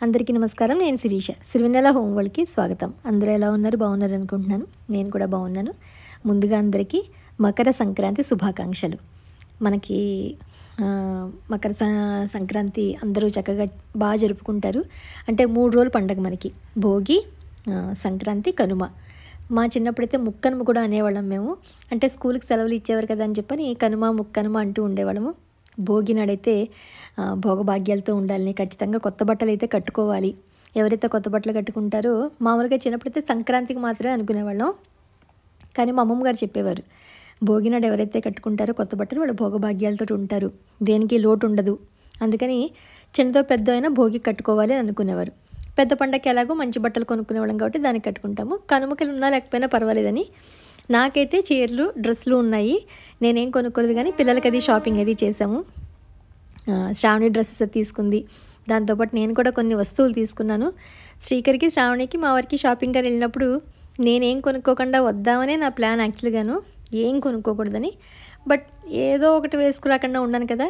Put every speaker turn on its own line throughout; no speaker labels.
అందరికీ నమస్కారం. నేను శిరీష. సిరివెన్నెల హోమ్ వరల్డ్‌కి స్వాగతం. అందరూ ఎలా ఉన్నారు? బాగున్నారు అనుకుంటున్నాను. నేను కూడా బాగున్నాను. ముందుగా అందరికీ మకర సంక్రాంతి శుభాకాంక్షలు. మనకి మకర సంక్రాంతి అందరూ చక్కగా బాగా జరుపుకుంటారు. అంటే 3 రోజుల పండగ మనకి. భోగి, సంక్రాంతి, కనుమ. మా చిన్నప్పుడైతే ముక్కనుమ కూడా అనేవాళ్ళం మేము. అంటే స్కూల్కి సెలవులు ఇచ్చేవారు కదా అని చెప్పని కనుమ, ముక్కనుమ అంటూ ఉండేవాళ్ళము. భోగి నాడైతే భోగభాగ్యాలతో ఉండాలని, ఖచ్చితంగా కొత్త బట్టలు అయితే కట్టుకోవాలి. ఎవరైతే కొత్త బట్టలు కట్టుకుంటారో, మామూలుగా చిన్నప్పుడైతే సంక్రాంతికి మాత్రమే అనుకునేవాళ్ళం. కానీ మా అమ్మమ్మ గారు చెప్పేవారు, భోగి నాడు ఎవరైతే కట్టుకుంటారో కొత్త బట్టలు వాళ్ళు భోగభాగ్యాలతో ఉంటారు, దేనికి లోటు ఉండదు. అందుకని చిన్నతో పెద్ద అయినా భోగి కట్టుకోవాలి అని అనుకునేవారు. పెద్ద పండగకి ఎలాగో మంచి బట్టలు కొనుక్కునేవాళ్ళం కాబట్టి దానికి కట్టుకుంటాము. కనుమకలు ఉన్నా లేకపోయినా పర్వాలేదని. నాకైతే చీరలు, డ్రెస్సులు ఉన్నాయి. నేనేం కొనుక్కోలేదు, కానీ పిల్లలకి అది షాపింగ్ అది చేసాము. శ్రావణి డ్రెస్సెస్ తీసుకుంది. దాంతోపాటు నేను కూడా కొన్ని వస్తువులు తీసుకున్నాను. శ్రీకర్కి, శ్రావణికి, మా వారికి షాపింగ్ అని వెళ్ళినప్పుడు నేనేం కొనుక్కోకుండా వద్దామనే నా ప్లాన్ యాక్చువల్గాను. ఏం కొనుక్కోకూడదని. బట్ ఏదో ఒకటి వేసుకురాకుండా ఉన్నాను కదా.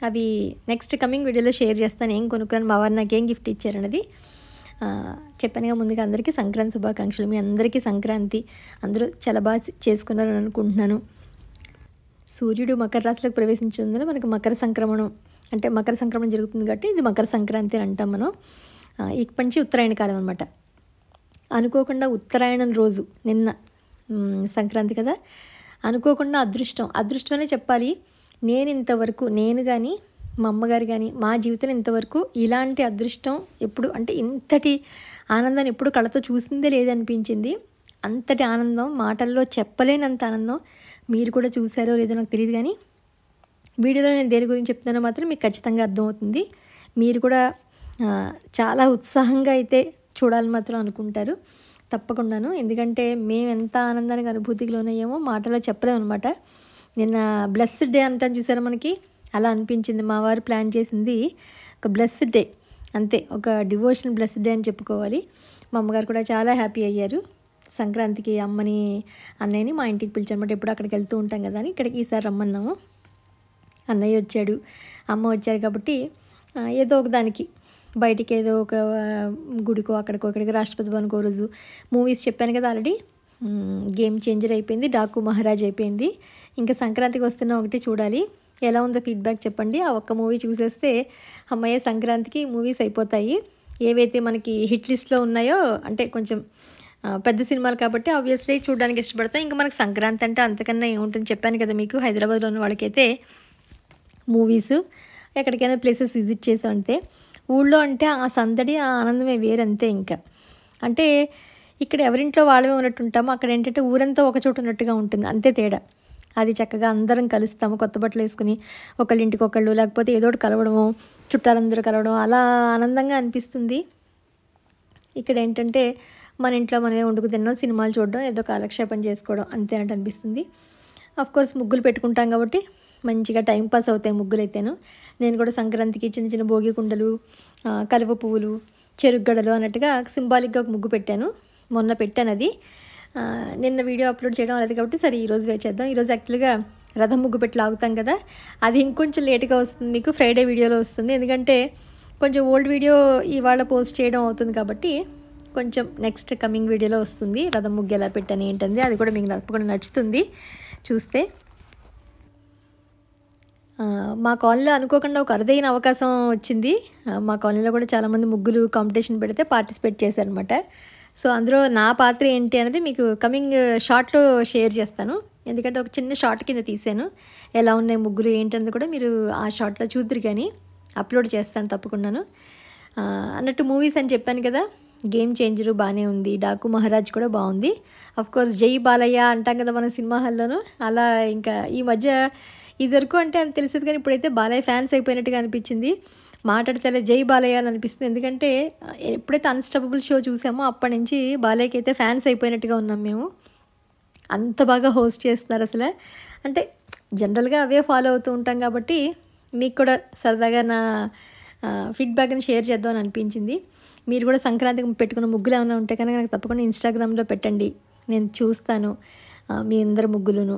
అవి నెక్స్ట్ కమింగ్ వీడియోలో షేర్ చేస్తాను. ఏం కొనుక్కున్నాను, మా వారు నాకేం గిఫ్ట్ ఇచ్చారన్నది. చెప్పానుగా ముందుగా అందరికీ సంక్రాంతి శుభాకాంక్షలు. మీ అందరికీ సంక్రాంతి అందరూ చాలా బాగా చేసుకున్నారని అనుకుంటున్నాను. సూర్యుడు మకర రాశిలోకి ప్రవేశించినందున మనకు మకర సంక్రమణం, అంటే మకర సంక్రమణం జరుగుతుంది కాబట్టి ఇది మకర సంక్రాంతి అని అంటాం మనం. ఇక నుంచి ఉత్తరాయణ కాలం అనమాట. అనుకోకుండా ఉత్తరాయణం రోజు నిన్న సంక్రాంతి కదా, అనుకోకుండా అదృష్టం అనే చెప్పాలి. నేను కానీ మా అమ్మగారు కానీ మా జీవితంలో ఇంతవరకు ఇలాంటి అదృష్టం ఎప్పుడు, అంటే ఇంతటి ఆనందాన్ని ఎప్పుడు కళ్ళతో చూసిందే లేదనిపించింది. అంతటి ఆనందం మాటల్లో చెప్పలేనంత ఆనందం. మీరు కూడా చూసారో లేదో నాకు తెలియదు, కానీ వీడియోలో నేను దేని గురించి చెప్తున్నానో మాత్రం మీకు ఖచ్చితంగా అర్థమవుతుంది. మీరు కూడా చాలా ఉత్సాహంగా అయితే చూడాలని మాత్రం అనుకుంటారు తప్పకుండాను. ఎందుకంటే మేము ఎంత ఆనందానికి అనుభూతికి లోనయ్యామో మాటల్లో చెప్పలేము అనమాట. నిన్న బ్లెస్డ్ డే అంటాను చూసారా, మనకి అలా అనిపించింది. మా వారు ప్లాన్ చేసింది ఒక బ్లెస్డ్ డే, అంతే, ఒక డివోషనల్ బ్లెస్డ్ డే అని చెప్పుకోవాలి. మా అమ్మగారు కూడా చాలా హ్యాపీ అయ్యారు. సంక్రాంతికి అమ్మని, అన్నయ్యని మా ఇంటికి పిలిచారన్నమాట. ఎప్పుడు అక్కడికి వెళ్తూ ఉంటాం కదా అని ఇక్కడికి ఈసారి రమ్మన్నాము. అన్నయ్య వచ్చాడు, అమ్మ వచ్చారు కాబట్టి ఏదో ఒక దానికి బయటికి, ఏదో ఒక గుడికో అక్కడికో ఇక్కడికి, రాష్ట్రపతి భవన్కో రోజు. మూవీస్ చెప్పాను కదా ఆల్రెడీ. గేమ్ చేంజర్ అయిపోయింది, డాకు మహారాజ్ అయిపోయింది. ఇంకా సంక్రాంతికి వస్తున్న ఒకటి చూడాలి. ఎలా ఉందో ఫీడ్బ్యాక్ చెప్పండి. ఆ ఒక్క మూవీ చూసేస్తే అమ్మయ్య సంక్రాంతికి మూవీస్ అయిపోతాయి. ఏవైతే మనకి హిట్ లిస్ట్లో ఉన్నాయో, అంటే కొంచెం పెద్ద సినిమాలు కాబట్టి ఆబ్వియస్లీ చూడడానికి ఇష్టపడతాం. ఇంకా మనకి సంక్రాంతి అంటే అంతకన్నా ఏముంటుంది చెప్పాను కదా మీకు. హైదరాబాద్లో ఉన్న వాళ్ళకైతే మూవీస్, ఎక్కడికైనా ప్లేసెస్ విజిట్ చేసాం అంతే. ఊళ్ళో అంటే ఆ సందడి, ఆ ఆనందమే వేరంతే. ఇంకా అంటే ఇక్కడ ఎవరింట్లో వాళ్ళమే ఉన్నట్టు ఉంటామో, అక్కడ ఏంటంటే ఊరంతా ఒక చోట ఉన్నట్టుగా ఉంటుంది, అంతే తేడా. అది చక్కగా అందరం కలుస్తాము, కొత్త బట్టలు వేసుకుని ఒకళ్ళ ఇంటికి ఒకళ్ళు, లేకపోతే ఏదో ఒకటి కలవడము, చుట్టాలందరూ కలవడం, అలా ఆనందంగా అనిపిస్తుంది. ఇక్కడ ఏంటంటే మన ఇంట్లో మనమే వండుకు తినడం, సినిమాలు చూడడం, ఏదో కాలక్షేపం చేసుకోవడం అంతే అంటే అనిపిస్తుంది. అఫ్కోర్స్ ముగ్గులు పెట్టుకుంటాం కాబట్టి మంచిగా టైంపాస్ అవుతాయి ముగ్గులు అయితేను. నేను కూడా సంక్రాంతికి చిన్న చిన్న భోగి కుండలు, కలువ పువ్వులు, చెరుగ్గడలు అన్నట్టుగా సింబాలిక్గా ఒక ముగ్గు పెట్టాను. మొన్న పెట్టాను అది. నిన్న వీడియో అప్లోడ్ చేయడం అనేది కాబట్టి సరే ఈరోజు వేచేద్దాం. ఈరోజు యాక్చువల్గా రథం ముగ్గు పెట్టి లాగుతాం కదా, అది ఇంకొంచెం లేట్గా వస్తుంది, మీకు ఫ్రైడే వీడియోలో వస్తుంది. ఎందుకంటే కొంచెం ఓల్డ్ వీడియో ఇవాళ పోస్ట్ చేయడం అవుతుంది కాబట్టి కొంచెం నెక్స్ట్ కమింగ్ వీడియోలో వస్తుంది. రథం ముగ్గు ఎలా పెట్టాను ఏంటంది, అది కూడా మీకు తప్పకుండా నచ్చుతుంది చూస్తే. మా కాలనీలో అనుకోకుండా ఒక అరుదైన అవకాశం వచ్చింది. మా కాలనీలో కూడా చాలామంది ముగ్గులు కాంపిటీషన్ పెడితే పార్టిసిపేట్ చేశారనమాట. సో అందులో నా పాత్ర ఏంటి అనేది మీకు కమింగ్ షార్ట్లో షేర్ చేస్తాను. ఎందుకంటే ఒక చిన్న షార్ట్ కింద తీసాను, ఎలా ఉన్నాయి ముగ్గులు ఏంటన్నది కూడా మీరు ఆ షార్ట్లో చూద్దరు, కానీ అప్లోడ్ చేస్తాను తప్పకుండాను. అన్నట్టు మూవీస్ అని చెప్పాను కదా, గేమ్ చేంజరు బాగానే ఉంది, డాకు మహారాజ్ కూడా బాగుంది. అఫ్కోర్స్ జై బాలయ్య అంటాం కదా మన సినిమా హాల్లోనూ. అలా ఇంకా ఈ మధ్య ఇదివరకు అంటే అది తెలిసేది, కానీ ఇప్పుడైతే బాలయ్య ఫ్యాన్స్ అయిపోయినట్టుగా అనిపించింది. మాట్లాడితే జై బాలయ్య అని అనిపిస్తుంది. ఎందుకంటే ఎప్పుడైతే అన్స్టాపబుల్ షో చూసామో అప్పటి నుంచి బాలయ్యకి అయితే ఫ్యాన్స్ అయిపోయినట్టుగా ఉన్నాం మేము. అంత బాగా హోస్ట్ చేస్తున్నారు అసలు. అంటే జనరల్గా అవే ఫాలో అవుతూ ఉంటాం కాబట్టి మీకు కూడా సరదాగా నా ఫీడ్బ్యాక్ని షేర్ చేద్దామని అనిపించింది. మీరు కూడా సంక్రాంతికి పెట్టుకున్న ముగ్గులు ఏమైనా ఉంటే కనుక నాకు తప్పకుండా ఇన్స్టాగ్రామ్లో పెట్టండి, నేను చూస్తాను మీ అందరు ముగ్గులను.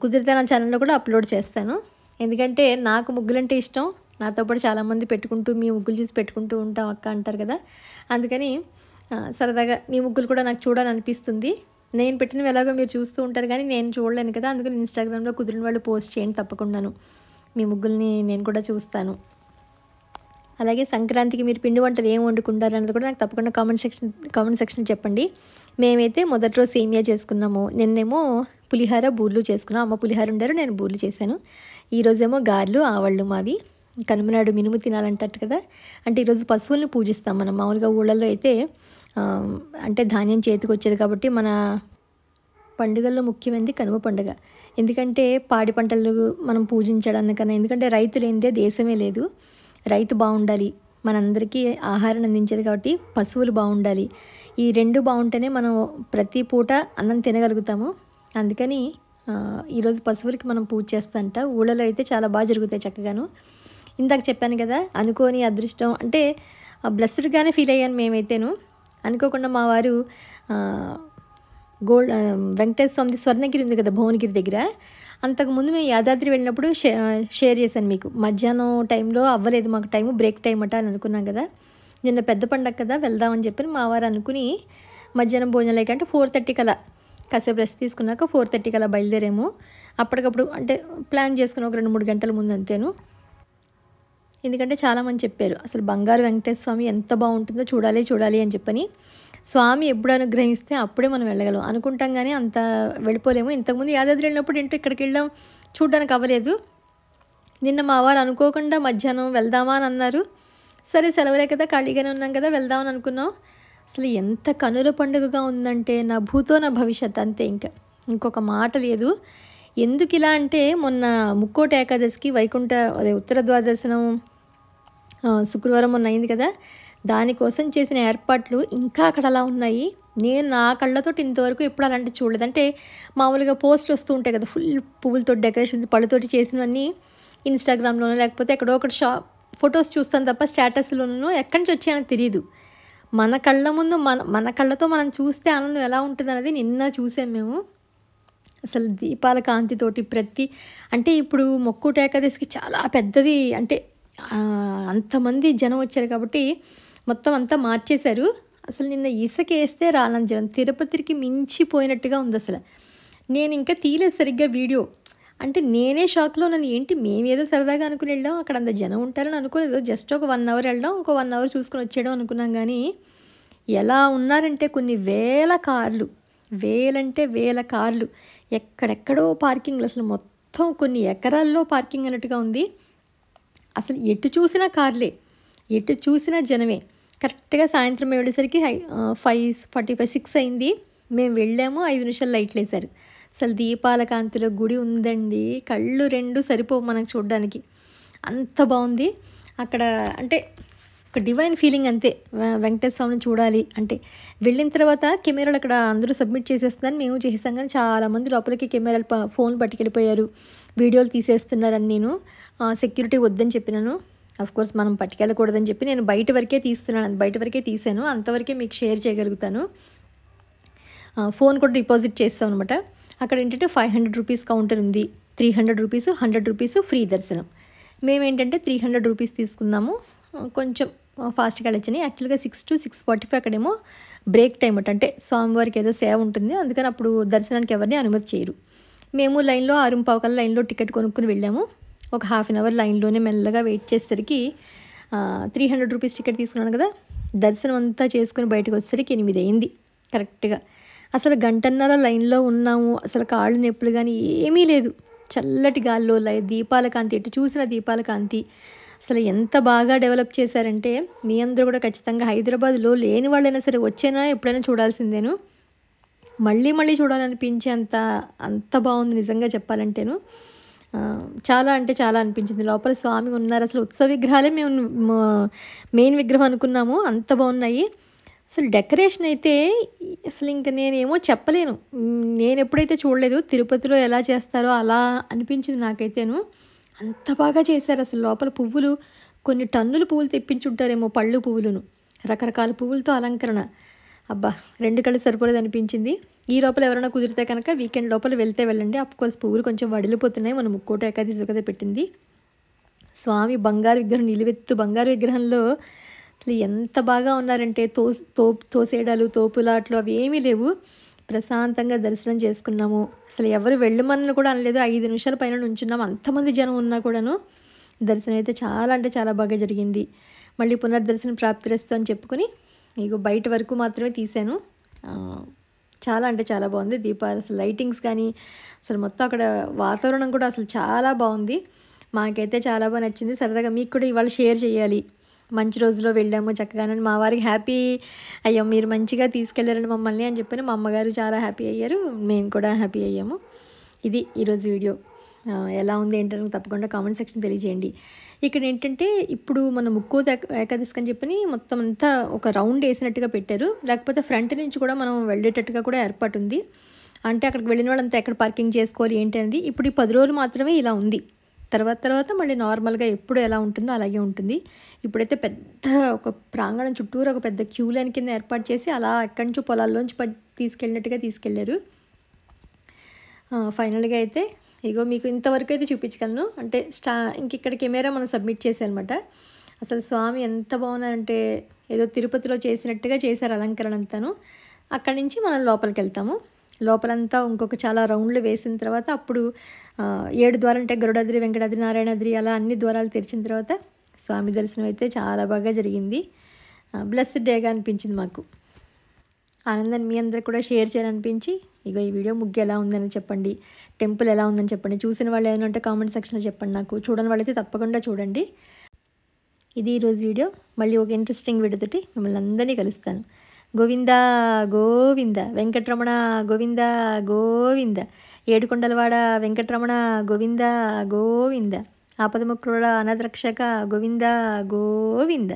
కుదిరితే నా ఛానల్లో కూడా అప్లోడ్ చేస్తాను. ఎందుకంటే నాకు ముగ్గులంటే ఇష్టం, నాతో పాటు చాలామంది పెట్టుకుంటూ మీ ముగ్గులు చూసి పెట్టుకుంటూ ఉంటాం అక్క అంటారు కదా. అందుకని సరదాగా మీ ముగ్గులు కూడా నాకు చూడాలనిపిస్తుంది. నేను పెట్టినవి ఎలాగో మీరు చూస్తూ ఉంటారు కానీ నేను చూడలేను కదా. అందుకని ఇన్స్టాగ్రామ్లో కుదిరిన వాళ్ళు పోస్ట్ చేయండి తప్పకుండాను. మీ ముగ్గుల్ని నేను కూడా చూస్తాను. అలాగే సంక్రాంతికి మీరు పిండి వంటలు ఏం వండుకుంటారు అన్నది కూడా నాకు తప్పకుండా కామెంట్ సెక్షన్ చెప్పండి. మేమైతే మొదటి రోజు సేమియా చేసుకున్నాము. నిన్నేమో పులిహార బూర్లు చేసుకున్నాం. అమ్మ పులిహార ఉండారు, నేను బూర్లు చేశాను. ఈరోజేమో గారెలు ఆవళ్ళు మావి. కనుమనాడు మినుము తినాలంటారు కదా. అంటే ఈరోజు పశువుల్ని పూజిస్తాం మనం. మామూలుగా ఊళ్ళల్లో అయితే అంటే ధాన్యం చేతికి వచ్చేది కాబట్టి మన పండుగల్లో ముఖ్యమైనది కనుమ పండుగ. ఎందుకంటే పాడి పంటలు మనం పూజించడానికన్నా, ఎందుకంటే రైతు లేనిదే దేశమే లేదు. రైతు బాగుండాలి, మనందరికీ ఆహారాన్ని అందించేది కాబట్టి పశువులు బాగుండాలి. ఈ రెండు బాగుంటేనే మనం ప్రతి పూట అన్నం తినగలుగుతాము. అందుకని ఈరోజు పశువులకి మనం పూజ చేస్తాంట. ఊళ్ళలో అయితే చాలా బాగా జరుగుతాయి చక్కగాను. ఇందాక చెప్పాను కదా, అనుకోని అదృష్టం అంటే బ్లెస్డ్గానే ఫీల్ అయ్యాను మేమైతేను. అనుకోకుండా మా వారు వెంకటేశ్వర స్వామి స్వర్ణగిరి ఉంది కదా భువనగిరి దగ్గర, అంతకుముందు మేము యాదాద్రి వెళ్ళినప్పుడు షేర్ చేశాను మీకు. మధ్యాహ్నం టైంలో అవ్వలేదు మాకు, టైము బ్రేక్ టైం అట అని అనుకున్నాం కదా. నిన్న పెద్ద పండగ కదా వెళ్దామని చెప్పి మా వారు అనుకుని మధ్యాహ్నం భోజనం అంటే 4:30 కల్లా కాసేపు రెస్ట్ తీసుకున్నాక 4:30 కల్లా బయలుదేరాము. అప్పటికప్పుడు అంటే ప్లాన్ చేసుకుని ఒక 2-3 గంటల ముందు అంతేను. ఎందుకంటే చాలామంది చెప్పారు అసలు బంగారు వెంకటేశ్వర స్వామి ఎంత బాగుంటుందో చూడాలి అని చెప్పని. స్వామి ఎప్పుడు అనుగ్రహిస్తే అప్పుడే మనం వెళ్ళగలం అనుకుంటాం కానీ అంత వెళ్ళిపోలేము. ఇంతకుముందు యాదాద్రి వెళ్ళినప్పుడు ఏంటో ఇక్కడికి వెళ్ళాం, చూడడానికి అవ్వలేదు. నిన్న మా వారు అనుకోకుండా మధ్యాహ్నం వెళ్దామా అని అన్నారు. సరే సెలవులే కదా, ఖాళీగానే ఉన్నాం కదా, వెళ్దామని అనుకున్నాం. అసలు ఎంత కనుల పండుగగా ఉందంటే నా భూతో నా భవిష్యత్ అంతే, ఇంకొక మాట లేదు. ఎందుకు ఇలా అంటే మొన్న ముక్కోటి ఏకాదశికి వైకుంఠ అదే ఉత్తర ద్వాదశనం శుక్రవారం మొన్న అయింది కదా, దానికోసం చేసిన ఏర్పాట్లు ఇంకా అక్కడ అలా ఉన్నాయి. నేను నా కళ్ళతో ఇంతవరకు ఎప్పుడు అలాంటి చూడలేదు. అంటే మామూలుగా పోస్టులు వస్తూ ఉంటాయి కదా, ఫుల్ పువ్వులతో డెకరేషన్ పళ్ళతోటి చేసినవన్నీ ఇన్స్టాగ్రామ్లోనో లేకపోతే ఎక్కడో ఒకటి ఫొటోస్ చూస్తాను తప్ప స్టేటస్లోనూ ఎక్కడి నుంచి వచ్చాయని తెలియదు. మన కళ్ళ ముందు మన కళ్ళతో మనం చూస్తే ఆనందం ఎలా ఉంటుంది అనేది నిన్న చూసాం మేము. అసలు దీపాల కాంతితోటి అంటే ఇప్పుడు మొక్కుట ఏకాదశికి చాలా పెద్దది, అంటే అంతమంది జనం వచ్చారు కాబట్టి మొత్తం అంతా మార్చేశారు. అసలు నిన్న ఇసుకేస్తే రాలని జనం తిరుపతికి మించిపోయినట్టుగా ఉంది. అసలు నేను ఇంకా తీయలేదు సరిగ్గా వీడియో. అంటే నేనే షాక్లో నన్ను, ఏంటి మేమేదో సరదాగా అనుకుని వెళ్ళాం, అక్కడ అంత జనం ఉంటారని అనుకోలేదు. జస్ట్ ఒక 1 అవర్ వెళ్ళడం, ఇంకో 1 అవర్ చూసుకొని వచ్చేయడం అనుకున్నాం. కానీ ఎలా ఉన్నారంటే కొన్ని వేల కార్లు, వేలంటే వేల కార్లు, ఎక్కడెక్కడో పార్కింగ్లు, అసలు మొత్తం కొన్ని ఎకరాల్లో పార్కింగ్ అన్నట్టుగా ఉంది. అసలు ఎటు చూసినా కార్లే, ఎటు చూసినా జనమే. కరెక్ట్గా సాయంత్రం మేము వెళ్ళేసరికి 5:45, 6 అయింది. మేము వెళ్ళాము, 5 నిమిషాలు లైట్లు వేశారు. అసలు దీపాల కాంతిలో గుడి ఉందండి, కళ్ళు 2 సరిపోవు మనకు చూడడానికి, అంత బాగుంది అక్కడ. అంటే ఒక డివైన్ ఫీలింగ్ అంతే. వెంకటేశ్వర స్వామిని చూడాలి అంటే వెళ్ళిన తర్వాత కెమెరాలు అక్కడ అందరూ సబ్మిట్ చేసేస్తుందని మేము చేసాం. కానీ చాలామంది లోపలికి కెమెరాలు ఫోన్ పట్టుకెళ్ళిపోయారు, వీడియోలు తీసేస్తున్నారని నేను సెక్యూరిటీ వద్దని చెప్పినాను. కోర్స్ మనం పట్టుకెళ్ళకూడదని చెప్పి నేను బయట వరకే తీసాను, అంతవరకే మీకు షేర్ చేయగలుగుతాను. ఫోన్ కూడా డిపాజిట్ చేస్తాం అనమాట. అక్కడ ఏంటంటే 500 రూపీస్ కౌంటర్ ఉంది, 300 రూపీస్, 100 రూపీస్ ఫ్రీ దర్శనం. మేమేంటంటే 300 రూపీస్ తీసుకున్నాము, కొంచెం ఫాస్ట్గా వెళ్ళొచ్చని. యాక్చువల్గా 6 to 6:45 అక్కడేమో బ్రేక్ టైం అంటే స్వామివారికి ఏదో సేవ ఉంటుంది, అందుకని అప్పుడు దర్శనానికి ఎవరిని అనుమతి చేయరు. మేము లైన్లో 6:15 కల్లా లైన్లో టికెట్ కొనుక్కుని వెళ్ళాము. ఒక 1/2 అవర్ లైన్లోనే మెల్లగా వెయిట్ చేసేసరికి 300 రూపీస్ టికెట్ తీసుకున్నాను కదా, దర్శనం అంతా చేసుకుని బయటకు వచ్చేసరికి 8 అయింది కరెక్ట్గా. అసలు గంటన్నర లైన్లో ఉన్నాము, అసలు కాళ్ళు నొప్పులు కానీ ఏమీ లేదు. చల్లటి గాల్లో దీపాల కాంతి, ఎటు చూసిన దీపాల కాంతి. అసలు ఎంత బాగా డెవలప్ చేశారంటే మీ అందరూ కూడా ఖచ్చితంగా హైదరాబాద్లో లేని వాళ్ళైనా సరే వచ్చైనా ఎప్పుడైనా చూడాల్సిందేను. మళ్ళీ చూడాలనిపించే అంత బాగుంది నిజంగా చెప్పాలంటేను. చాలా అంటే చాలా అనిపించింది. లోపల స్వామి ఉన్నారు. అసలు ఉత్సవ విగ్రహాలే మేము మెయిన్ విగ్రహం అనుకున్నాము, అంత బాగున్నాయి. అసలు డెకరేషన్ అయితే అసలు ఇంకా నేనేమో చెప్పలేను. నేను ఎప్పుడైతే చూడలేదు తిరుపతిలో ఎలా చేస్తారో అలా అనిపించింది నాకైతేను. అంత బాగా చేశారు. అసలు లోపల పువ్వులు కొన్ని టన్నులు పువ్వులు తెప్పించుంటారేమో, పళ్ళు పువ్వులను, రకరకాల పువ్వులతో అలంకరణ. అబ్బా 2 కళ్ళు సరిపోలేదు అనిపించింది. ఈ లోపల ఎవరైనా కుదిరితే కనుక వీకెండ్ లోపల వెళ్తే వెళ్ళండి. అఫ్కోర్స్ పువ్వులు కొంచెం వడిలిపోతున్నాయి, మనం ముక్కోటి ఏకాదశి కదా పెట్టింది. స్వామి బంగారు విగ్రహం, నిలువెత్తు బంగారు విగ్రహంలో అసలు ఎంత బాగా ఉన్నారంటే తోసేయడాలు, తోపులాట్లు అవి ఏమీ లేవు. ప్రశాంతంగా దర్శనం చేసుకున్నాము. అసలు ఎవరు వెళ్ళమని కూడా అనలేదు. 5 నిమిషాల పైన నుంచున్నాము. అంతమంది జనం ఉన్నా కూడాను దర్శనం అయితే చాలా అంటే చాలా బాగా జరిగింది. మళ్ళీ పునర్దర్శనం ప్రాప్తిరస్తు అని చెప్పుకొని ఇగో బయట వరకు మాత్రమే తీశాను. చాలా అంటే చాలా బాగుంది. దీపాలు అసలు లైటింగ్స్ కానీ అసలు మొత్తం అక్కడ వాతావరణం కూడా అసలు చాలా బాగుంది. మాకైతే చాలా బాగా నచ్చింది. సరదాగా మీకు కూడా ఇవాళ షేర్ చేయాలి. మంచి రోజులో వెళ్ళాము చక్కగానని మా వారికి హ్యాపీ అయ్యాం. మీరు మంచిగా తీసుకెళ్ళారండి మమ్మల్ని అని చెప్పని మా అమ్మగారు చాలా హ్యాపీ అయ్యారు. మేము కూడా హ్యాపీ అయ్యాము. ఇది ఈరోజు వీడియో. ఎలా ఉంది ఏంటని తప్పకుండా కామెంట్ సెక్షన్ తెలియజేయండి. ఇక్కడ ఏంటంటే ఇప్పుడు మన ముక్కోత ఏకాదశి అని చెప్పని మొత్తం అంతా ఒక రౌండ్ వేసినట్టుగా పెట్టారు. లేకపోతే ఫ్రంట్ నుంచి కూడా మనం వెళ్ళేటట్టుగా కూడా ఏర్పాటు ఉంది. అంటే అక్కడికి వెళ్ళిన వాళ్ళంతా ఎక్కడ పార్కింగ్ చేసుకోవాలి ఏంటి అనేది ఇప్పుడు ఈ 10 రోజులు మాత్రమే ఇలా ఉంది. తర్వాత మళ్ళీ నార్మల్గా ఎప్పుడు ఎలా ఉంటుందో అలాగే ఉంటుంది. ఇప్పుడైతే పెద్ద ఒక ప్రాంగణం చుట్టూరు ఒక పెద్ద క్యూ లైన్ కింద ఏర్పాటు చేసి అలా ఎక్కడి నుంచో పొలాల్లోంచి తీసుకెళ్ళినట్టుగా తీసుకెళ్లారు. ఫైనల్గా అయితే ఇగో మీకు ఇంతవరకు అయితే చూపించగలను. అంటే ఇంక ఇక్కడ కెమెరా మనం సబ్మిట్ చేసానమాట. అసలు స్వామి ఎంత బాగున్నారంటే ఏదో తిరుపతిలో చేసినట్టుగా చేశారు అలంకరణ అంతాను. అక్కడి నుంచి మనం లోపలికి వెళ్తాము. లోపలంతా ఇంకొక చాలా రౌండ్లు వేసిన తర్వాత అప్పుడు 7 ద్వారాలు అంటే గరుడాద్రి, వెంకటాద్రి, నారాయణాద్రి అలా అన్ని ద్వారాలు తెరిచిన తర్వాత స్వామి దర్శనం అయితే చాలా బాగా జరిగింది. బ్లెస్డ్ డేగా అనిపించింది మాకు. ఆనందాన్ని మీ అందరికి కూడా షేర్ చేయాలనిపించి ఇగో ఈ వీడియో ముగ్గు ఎలా ఉందని చెప్పండి, టెంపుల్ ఎలా ఉందని చెప్పండి. చూసిన వాళ్ళు ఏమైనా ఉంటే కామెంట్ సెక్షన్లో చెప్పండి నాకు. చూడని వాళ్ళైతే తప్పకుండా చూడండి. ఇది ఈరోజు వీడియో. మళ్ళీ ఒక ఇంట్రెస్టింగ్ వీడియోతోటి మిమ్మల్ని అందరినీ కలుస్తాను. గోవింద గోవింద వెంకటరమణ గోవింద గోవింద, ఏడుకొండలవాడ వెంకటరమణ గోవింద గోవింద, ఆపదముక్రుడ అనాథరక్షక గోవింద గోవింద.